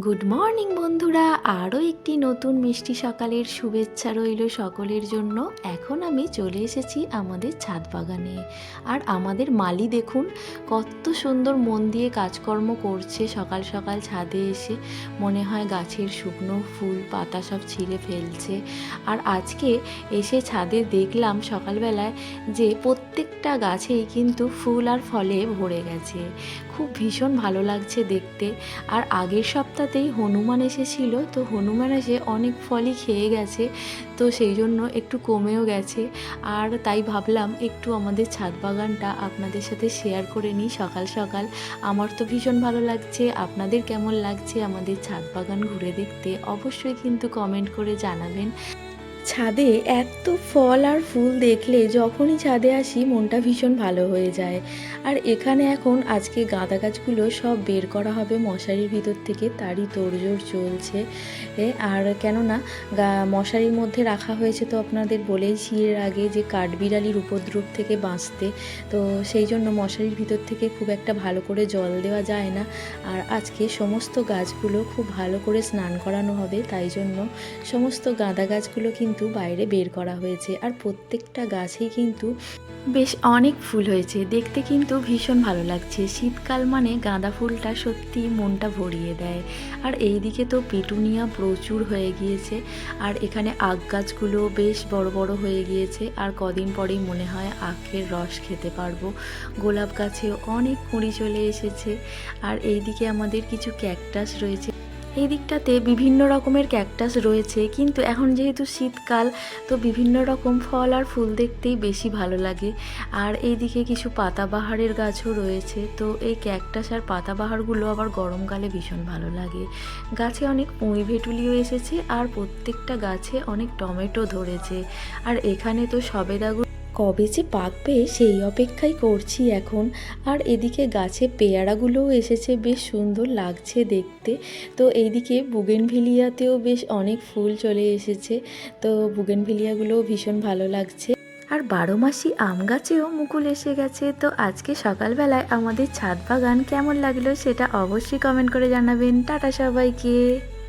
Good morning বন্ধুরা, আরও একটি নতুন মিষ্টি সকালের শুভেচ্ছা রইল সকলের জন্য। এখন আমি চলে এসেছি আমাদের ছাদ বাগানে। আর আমাদের মালি দেখুন কত সুন্দর মন দিয়ে কাজকর্ম করছে। সকাল সকাল ছাদে এসে মনে হয় গাছের শুকনো ফুল পাতা সব ছিঁড়ে ফেলছে। আর আজকে এসে ছাদে দেখলাম সকালবেলায় যে প্রত্যেকটা গাছেই কিন্তু ফুল আর ফলে ভরে গেছে। খুব ভীষণ ভালো লাগছে দেখতে। আর আগের সপ্তাহতেই হনুমান এসেছিল, তো হনুমান এসে অনেক ফলই খেয়ে গেছে, তো সেই জন্য একটু কমেও গেছে। আর তাই ভাবলাম একটু আমাদের ছাদ বাগানটা আপনাদের সাথে শেয়ার করে নিই সকাল সকাল। আমার তো ভীষণ ভালো লাগছে। আপনাদের কেমন লাগছে আমাদের ছাদ বাগান ঘুরে দেখতে অবশ্যই কিন্তু কমেন্ট করে জানাবেন। ছাদে এত ফল আর ফুল দেখলে যখনই ছাদে আসি মনটা ভীষণ ভালো হয়ে যায়। আর এখানে এখন আজকে গাঁদা গাছগুলো সব বের করা হবে মশারির ভিতর থেকে, তারই তোড়জোড় চলছে। আর কেননা মশারির মধ্যে রাখা হয়েছে, তো আপনাদের বলেইছি এর আগে যে কাঠবিড়ালির উপদ্রব থেকে বাঁচতে, তো সেই জন্য মশারির ভিতর থেকে খুব একটা ভালো করে জল দেওয়া যায় না। আর আজকে সমস্ত গাছগুলো খুব ভালো করে স্নান করানো হবে, তাই জন্য সমস্ত গাঁদা গাছগুলো কিন্তু বাইরে বের করা হয়েছে। আর প্রত্যেকটা গাছেই কিন্তু বেশ অনেক ফুল হয়েছে, দেখতে কিন্তু ভীষণ ভালো লাগছে। শীতকাল মানে গাঁদা ফুলটা সত্যি মনটা ভরিয়ে দেয়। আর এইদিকে তো পেটুনিয়া প্রচুর হয়ে গিয়েছে। আর এখানে আখ গাছগুলো বেশ বড় বড় হয়ে গিয়েছে, আর কদিন পরেই মনে হয় আখের রস খেতে পারবো। গোলাপ গাছেও অনেক কুঁড়ি চলে এসেছে। আর এইদিকে আমাদের কিছু ক্যাকটাস রয়েছে। এই দিকটাতে বিভিন্ন রকমের ক্যাকটাস রয়েছে, কিন্তু এখন যেহেতু শীতকাল, তো বিভিন্ন রকম ফল আর ফুল দেখতেই বেশি ভালো লাগে। আর এইদিকে কিছু পাতাবাহারের গাছও রয়েছে, তো এই ক্যাকটাস আর পাতাবাহারগুলো আবার গরমকালে ভীষণ ভালো লাগে। গাছে অনেক পুঁই ভেটুলিও এসেছে, আর প্রত্যেকটা গাছে অনেক টমেটো ধরেছে। আর এখানে তো সবেদাগুলো কবে যে পাকবে সেই অপেক্ষাই করছি এখন। আর এদিকে গাছে পেয়ারাগুলোও এসেছে, বেশ সুন্দর লাগছে দেখতে। তো এইদিকে বুগেনভিলিয়াতেও বেশ অনেক ফুল চলে এসেছে, তো বুগেনভিলিয়াগুলোও ভীষণ ভালো লাগছে। আর 12 মাসি আম গাছেও মুকুল এসে গেছে। তো আজকে সকালবেলায় আমাদের ছাদ বাগান কেমন লাগলো সেটা অবশ্যই কমেন্ট করে জানাবেন। টাটা সবাইকে।